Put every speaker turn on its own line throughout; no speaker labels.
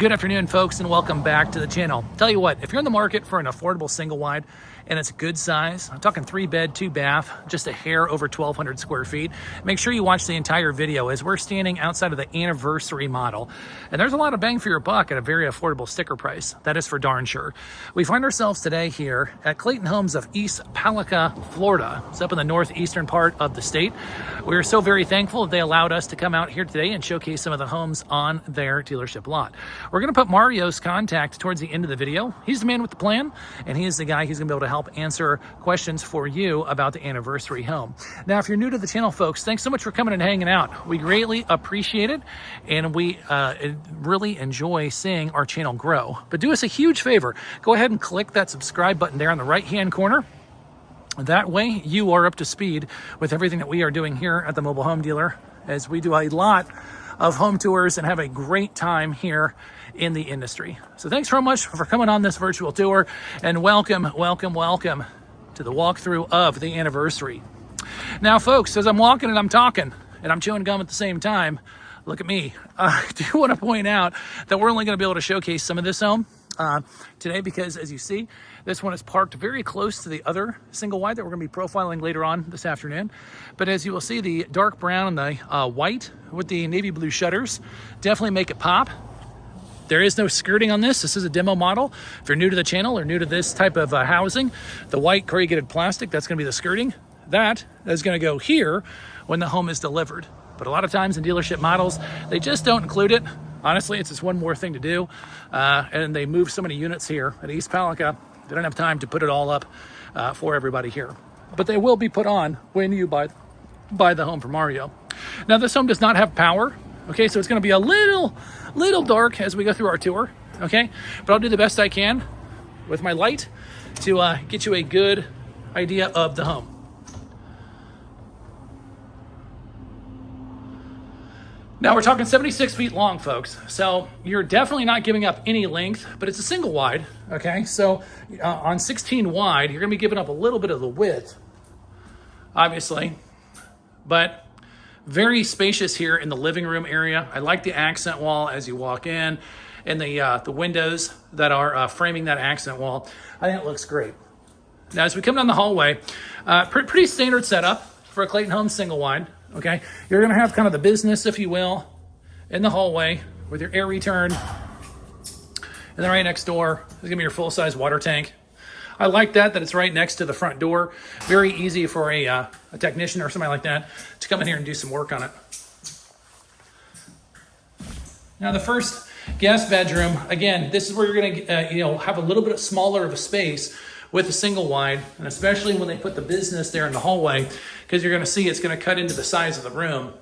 Good afternoon, folks, and welcome back to the channel. Tell you what, if you're in the market for an affordable single wide and it's a good size, I'm talking 3-bed, 2-bath, just a hair over 1,200 square feet, make sure you watch the entire video as we're standing outside of the anniversary model. And there's a lot of bang for your buck at a very affordable sticker price. That is for darn sure. We find ourselves today here at Clayton Homes of East Palaca, Florida. It's up in the northeastern part of the state. We're so very thankful that they allowed us to come out here today and showcase some of the homes on their dealership lot. We're going to put Mario's contact towards the end of the video. He's the man with the plan, and he is the guy who's going to be able to help answer questions for you about the anniversary home. Now, if you're new to the channel, folks, thanks so much for coming and hanging out. We greatly appreciate it, and we really enjoy seeing our channel grow. But do us a huge favor. Go ahead and click that subscribe button there on the right-hand corner. That way, you are up to speed with everything that we are doing here at the mobile home dealer, as we do a lot of home tours and have a great time here in the industry. So thanks very much for coming on this virtual tour, and welcome to the walkthrough of the anniversary. Now, folks, as I'm walking and I'm talking and I'm chewing gum at the same time, look at me. I do want to point out that we're only going to be able to showcase some of this home today because, as you see, this one is parked very close to the other single wide that we're going to be profiling later on this afternoon. But as you will see, the dark brown and the white with the navy blue shutters definitely make it pop. There is no skirting on this. This is a demo model. If you're new to the channel or new to this type of housing, the white corrugated plastic, that's going to be the skirting. That is going to go here when the home is delivered. But a lot of times in dealership models, they just don't include it. Honestly, it's just one more thing to do. And they move so many units here at East Palaca, they don't have time to put it all up for everybody here. But they will be put on when you buy the home from Mario. Now, this home does not have power. Okay, so it's going to be a little dark as we go through our tour. Okay, but I'll do the best I can with my light to get you a good idea of the home. Now, we're talking 76 feet long, folks. So you're definitely not giving up any length, but it's a single wide. Okay, so on 16 wide, you're going to be giving up a little bit of the width, obviously, but very spacious here in the living room area. I like the accent wall as you walk in, and the windows that are framing that accent wall. I think it looks great. Now, as we come down the hallway, pretty standard setup for a Clayton Homes single wide. Okay, you're going to have kind of the business, if you will, in the hallway with your airy turn, and then right next door is going to be your full-size water tank. I like that it's right next to the front door. Very easy for a technician or somebody like that to come in here and do some work on it. Now, the first guest bedroom, again, this is where you're going to have a little bit smaller of a space with a single wide, and especially when they put the business there in the hallway, because you're going to see it's going to cut into the size of the room.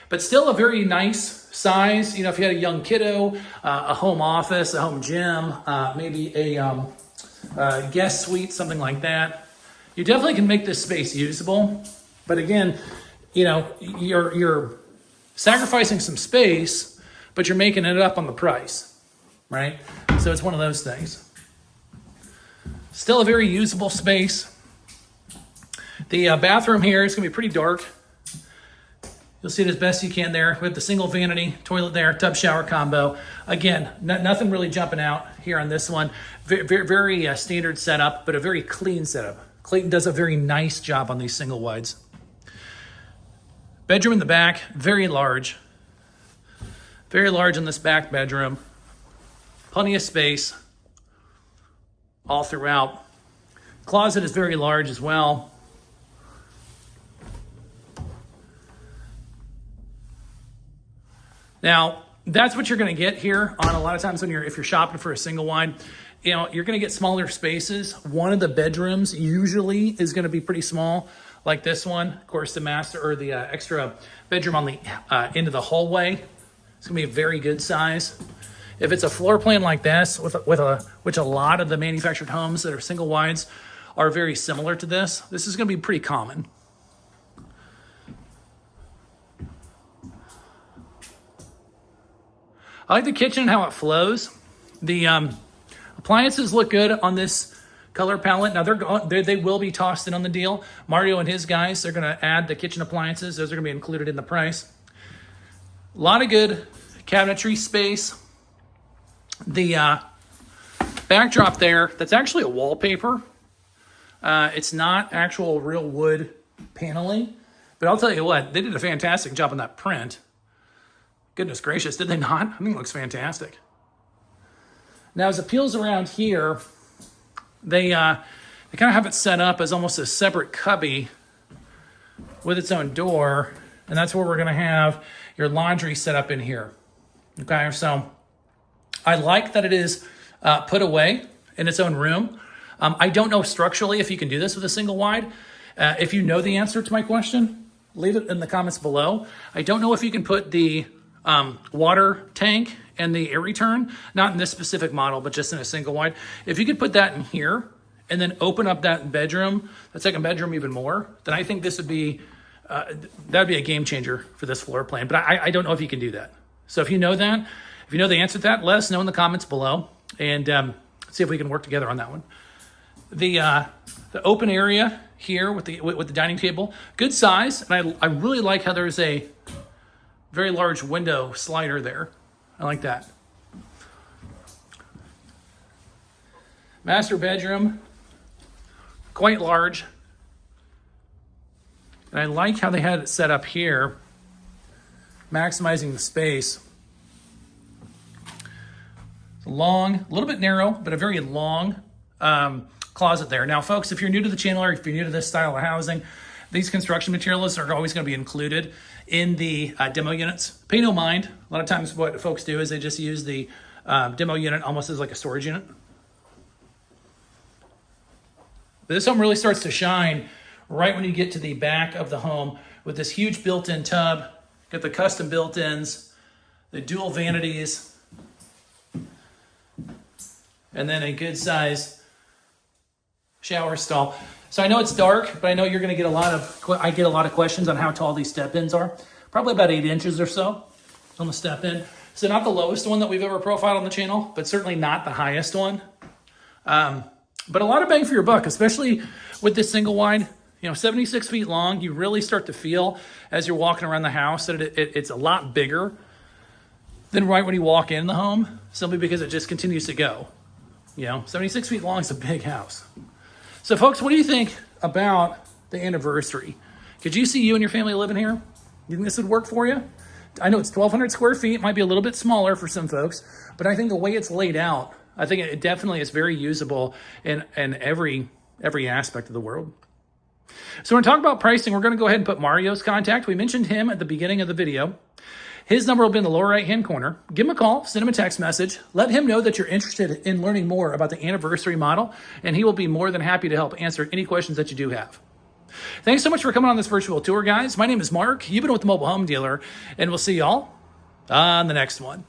But still a very nice size. If you had a young kiddo, a home office, a home gym, maybe a guest suite, something like that, you definitely can make this space usable. But again, you're sacrificing some space, but you're making it up on the price, right? So it's one of those things. Still a very usable space. The bathroom here is going to be pretty dark. You'll see it as best you can there. We have the single vanity, toilet there, tub shower combo. Again, nothing really jumping out here on this one. Very standard setup, but a very clean setup. Clayton does a very nice job on these single wides. Bedroom in the back, very large. Very large in this back bedroom. Plenty of space all throughout. Closet is very large as well. Now, that's what you're going to get here on a lot of times if you're shopping for a single wide. You're going to get smaller spaces. One of the bedrooms usually is going to be pretty small, like this one. Of course, the master or the extra bedroom on the end of the hallway, it's going to be a very good size. If it's a floor plan like this, which a lot of the manufactured homes that are single wides are very similar to this, this is going to be pretty common. I like the kitchen and how it flows. The appliances look good on this color palette. Now they will be tossed in on the deal. Mario and his guys, they're going to add the kitchen appliances. Those are going to be included in the price. A lot of good cabinetry space. The backdrop there, that's actually a wallpaper. It's not actual real wood paneling, but I'll tell you what, they did a fantastic job on that print. Goodness gracious, did they not? I think it looks fantastic. Now, as it peels around here, they kind of have it set up as almost a separate cubby with its own door, and that's where we're going to have your laundry set up in here. Okay, so I like that it is put away in its own room. I don't know structurally if you can do this with a single wide. If you know the answer to my question, leave it in the comments below. I don't know if you can put the water tank and the airy turn, not in this specific model, but just in a single wide. If you could put that in here and then open up that bedroom, that second bedroom even more, then I think this would be, that'd be a game changer for this floor plan. But I don't know if you can do that. So if you know that, if you know the answer to that, let us know in the comments below and see if we can work together on that one. The open area here with the dining table, good size, and I really like how there's a very large window slider there. I like that. Master bedroom, quite large. And I like how they had it set up here, maximizing the space. Long, a little bit narrow, but a very long closet there. Now, folks, if you're new to the channel or if you're new to this style of housing, these construction materials are always going to be included in the demo units. Pay no mind. A lot of times what folks do is they just use the demo unit almost as like a storage unit. But this home really starts to shine right when you get to the back of the home with this huge built-in tub. Got the custom built-ins, the dual vanities, and then a good size shower stall. So I know it's dark, but I know you're going to get I get a lot of questions on how tall these step-ins are. Probably about 8 inches or so on the step-in. So not the lowest one that we've ever profiled on the channel, but certainly not the highest one. But a lot of bang for your buck, especially with this single wide. 76 feet long. You really start to feel as you're walking around the house that it's a lot bigger than right when you walk in the home, simply because it just continues to go. 76 feet long is a big house. So folks, what do you think about the anniversary? Could you see you and your family living here? You think this would work for you? I know it's 1,200 square feet. It might be a little bit smaller for some folks, but I think the way it's laid out, I think it definitely is very usable in every aspect of the world. So when we talk about pricing, we're going to go ahead and put Mario's contact. We mentioned him at the beginning of the video. His number will be in the lower right-hand corner. Give him a call, send him a text message. Let him know that you're interested in learning more about the anniversary model, and he will be more than happy to help answer any questions that you do have. Thanks so much for coming on this virtual tour, guys. My name is Mark. You've been with the Mobile Home Dealer, and we'll see y'all on the next one.